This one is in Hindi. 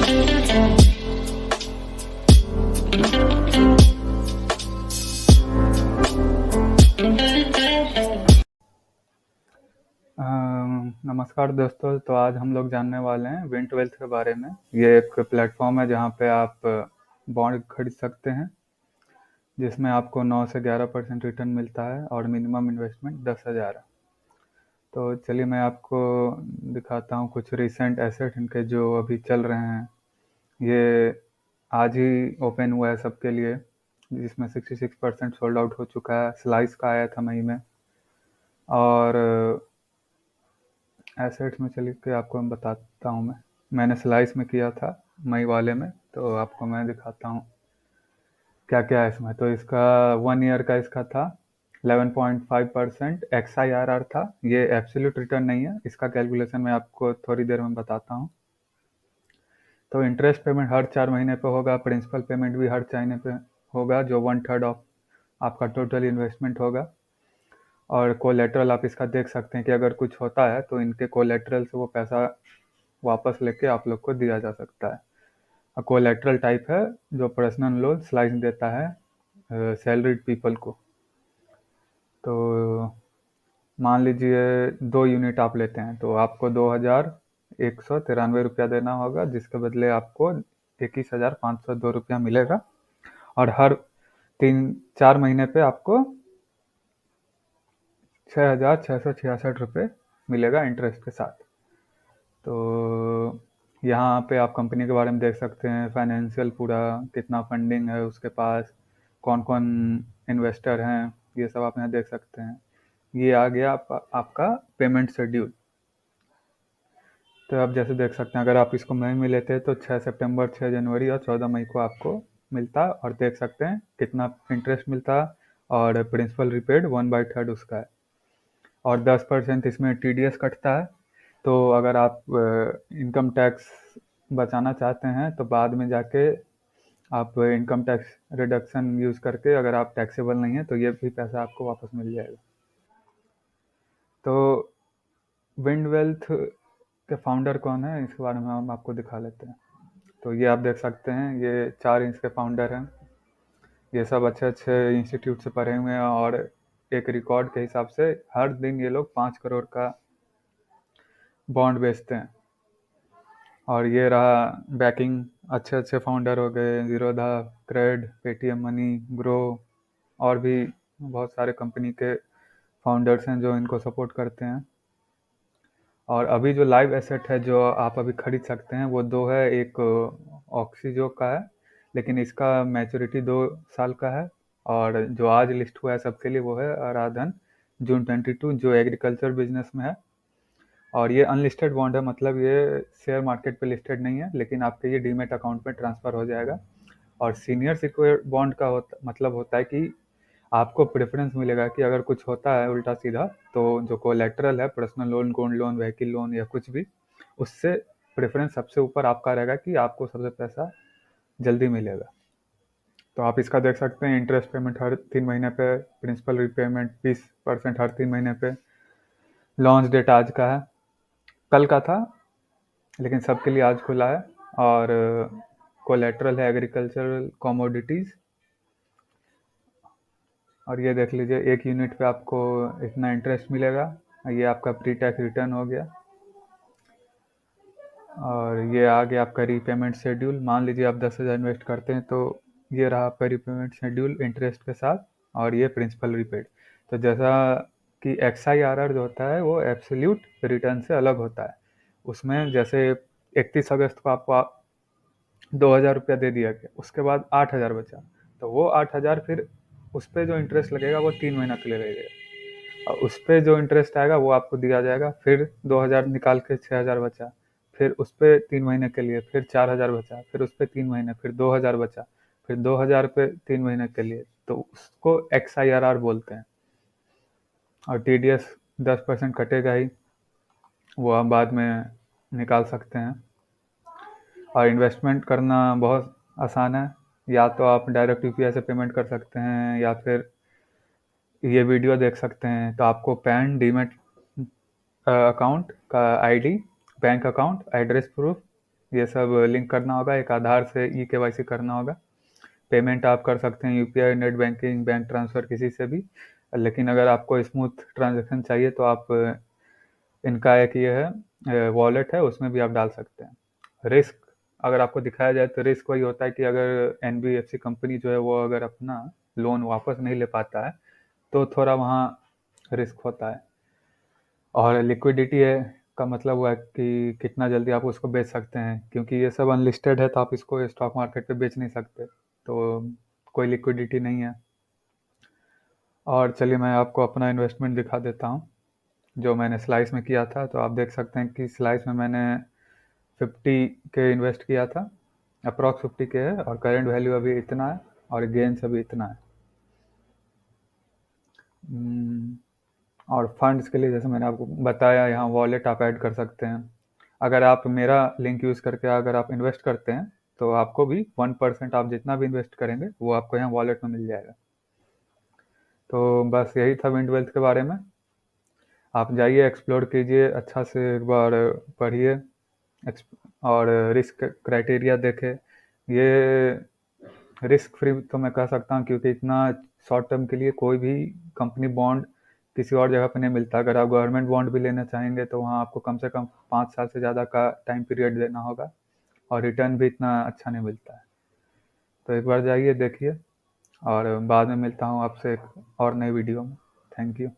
नमस्कार दोस्तों। तो आज हम लोग जानने वाले हैं विंड12 के बारे में। ये एक प्लेटफॉर्म है जहाँ पे आप बॉन्ड खरीद सकते हैं, जिसमें आपको 9 से 11% रिटर्न मिलता है और मिनिमम इन्वेस्टमेंट 10,000 है। तो चलिए मैं आपको दिखाता हूँ कुछ रिसेंट एसेट इनके जो अभी चल रहे हैं। ये आज ही ओपन हुआ है सबके लिए, जिसमें 66% सोल्ड आउट हो चुका है। स्लाइस का आया था मई में। और एसेट्स में चलिए के आपको मैं बताता हूँ। मैंने स्लाइस में किया था मई वाले में, तो आपको मैं दिखाता हूँ क्या क्या है इसमें। तो इसका 1 ईयर का इसका था 11.5% XIRR था। ये एब्सोल्यूट रिटर्न नहीं है, इसका कैलकुलेशन मैं आपको थोड़ी देर में बताता हूँ। तो इंटरेस्ट पेमेंट हर 4 महीने पे होगा, प्रिंसिपल पेमेंट भी हर 4 महीने पे होगा, जो 1/3 ऑफ आपका टोटल इन्वेस्टमेंट होगा। और कोलेटरल आप इसका देख सकते हैं कि अगर कुछ होता है तो इनके कोलेटरल से वो पैसा वापस लेके आप लोग को दिया जा सकता है। कोलेटरल टाइप है जो पर्सनल लोन स्लाइस देता है सैलरीड पीपल को। तो मान लीजिए 2 यूनिट आप लेते हैं तो आपको 2,193 रुपया देना होगा, जिसके बदले आपको 21,502 रुपया मिलेगा। और हर 3-4 महीने पे आपको 6,666 रुपये मिलेगा इंटरेस्ट के साथ। तो यहाँ पे आप कंपनी के बारे में देख सकते हैं, फाइनेंशियल पूरा कितना फंडिंग है उसके पास, कौन कौन इन्वेस्टर हैं, ये सब आप यहाँ देख सकते हैं। ये आ गया आपका पेमेंट शेड्यूल। तो आप जैसे देख सकते हैं, अगर आप इसको मई में लेते हैं तो 6 सितंबर, 6 जनवरी और 14 मई को आपको मिलता है। और देख सकते हैं कितना इंटरेस्ट मिलता है। और प्रिंसिपल रिपेड 1/3 उसका है। और 10% इसमें TDS कटता है। तो अगर आप इनकम टैक्स बचाना चाहते हैं तो बाद में जाके आप इनकम टैक्स रिडक्शन यूज़ करके, अगर आप टैक्सेबल नहीं है तो ये भी पैसा आपको वापस मिल जाएगा। तो विंड वेल्थ के फाउंडर कौन है, इसके बारे में हम आपको दिखा लेते हैं। तो ये आप देख सकते हैं, ये 4 इसके फाउंडर हैं। ये सब अच्छे अच्छे इंस्टीट्यूट से पढ़े हुए हैं और एक रिकॉर्ड के हिसाब से हर दिन ये लोग 5 करोड़ का बॉन्ड बेचते हैं। और ये रहा बैकिंग, अच्छे अच्छे फाउंडर हो गए, Zerodha, Cred, Paytm money, Groww, और भी बहुत सारे कंपनी के फाउंडर्स हैं जो इनको सपोर्ट करते हैं। और अभी जो लाइव एसेट है जो आप अभी खरीद सकते हैं वो 2 है। एक ऑक्सीजो का है, लेकिन इसका मैच्योरिटी 2 साल का है। और जो आज लिस्ट हुआ है सबके लिए वो है आराधन जून 22, जो एग्रीकल्चर बिजनेस में है। और ये अनलिस्टेड बॉन्ड है, मतलब ये शेयर मार्केट पे लिस्टेड नहीं है, लेकिन आपके ये डीमेट अकाउंट में ट्रांसफ़र हो जाएगा। और सीनियर सिक्योर्ड बॉन्ड का मतलब होता है कि आपको प्रेफरेंस मिलेगा कि अगर कुछ होता है उल्टा सीधा तो जो कोलेटरल है, personal loan, gold loan, vehicle loan या कुछ भी, उससे प्रेफरेंस सबसे ऊपर आपका रहेगा कि आपको सबसे पैसा जल्दी मिलेगा। तो आप इसका देख सकते हैं, इंटरेस्ट पेमेंट हर 3 महीने पे, प्रिंसिपल रिपेमेंट 20% हर 3 महीने पे। लॉन्च डेट आज का है, कल का था लेकिन सबके लिए आज खुला है। और कोलेटरल है एग्रीकल्चरल कमोडिटीज़। और ये देख लीजिए, 1 यूनिट पे आपको इतना इंटरेस्ट मिलेगा। ये आपका प्री टैक्स रिटर्न हो गया। और ये आ गया आपका रीपेमेंट शेड्यूल। मान लीजिए आप 10,000 इन्वेस्ट करते हैं तो ये रहा आपका रीपेमेंट शेड्यूल इंटरेस्ट के साथ, और ये प्रिंसिपल रिपेड। तो जैसा कि XIRR जो होता है वो एब्सोल्यूट रिटर्न से अलग होता है। उसमें जैसे 31 अगस्त को आपको 2,000 रुपया दे दिया गया, उसके बाद 8,000 बचा, तो वो 8,000 फिर उस पर जो इंटरेस्ट लगेगा वो 3 महीना के लिए लगेगा। और उस पर जो इंटरेस्ट आएगा वो आपको दिया जाएगा। फिर 2,000 निकाल के 6,000 बचा, फिर उस पर 3 महीने के लिए, फिर 4,000 बचा, फिर उस पर 3 महीने, फिर 2,000 बचा, फिर 2,000 पे 3 महीने के लिए, तो उसको XIRR बोलते हैं। और TDS 10% कटेगा ही, वो आप बाद में निकाल सकते हैं। और इन्वेस्टमेंट करना बहुत आसान है, या तो आप डायरेक्ट UPI से पेमेंट कर सकते हैं या फिर ये वीडियो देख सकते हैं। तो आपको पैन, डीमेट अकाउंट का ID, bank account, address proof ये सब लिंक करना होगा, एक आधार से KYC करना होगा। पेमेंट आप कर सकते हैं UPI, net banking, bank transfer, किसी से भी। लेकिन अगर आपको स्मूथ ट्रांजैक्शन चाहिए तो आप इनका एक ये है वॉलेट है, उसमें भी आप डाल सकते हैं। रिस्क अगर आपको दिखाया जाए तो रिस्क वही होता है कि अगर NBFC कंपनी जो है वो अगर अपना लोन वापस नहीं ले पाता है तो थोड़ा वहाँ रिस्क होता है। और लिक्विडिटी है का मतलब हुआ कि कितना जल्दी आप उसको बेच सकते हैं, क्योंकि ये सब अनलिस्टेड है तो आप इसको स्टॉक मार्केट पे बेच नहीं सकते, तो कोई लिक्विडिटी नहीं है। और चलिए मैं आपको अपना इन्वेस्टमेंट दिखा देता हूँ जो मैंने स्लाइस में किया था। तो आप देख सकते हैं कि स्लाइस में मैंने 50 के इन्वेस्ट किया था, अप्रॉक्स 50 के है, और करंट वैल्यू अभी इतना है और गेन्स अभी इतना है। और फंड्स के लिए जैसे मैंने आपको बताया, यहाँ वॉलेट आप ऐड कर सकते हैं। अगर आप मेरा लिंक यूज़ करके अगर आप इन्वेस्ट करते हैं तो आपको भी 1% आप जितना भी इन्वेस्ट करेंगे वो आपको यहाँ वॉलेट में मिल जाएगा। तो बस यही था विंड वेल्थ के बारे में। आप जाइए, एक्सप्लोर कीजिए, अच्छा से एक बार पढ़िए और रिस्क क्राइटेरिया देखें। ये रिस्क फ्री तो मैं कह सकता हूँ, क्योंकि इतना शॉर्ट टर्म के लिए कोई भी कंपनी बॉन्ड किसी और जगह पे नहीं मिलता। अगर आप गवर्नमेंट बॉन्ड भी लेना चाहेंगे तो वहाँ आपको कम से कम 5 साल से ज़्यादा का टाइम पीरियड देना होगा और रिटर्न भी इतना अच्छा नहीं मिलता है। तो एक बार जाइए, देखिए, और बाद में मिलता हूँ आपसे एक और नई वीडियो में। Thank you.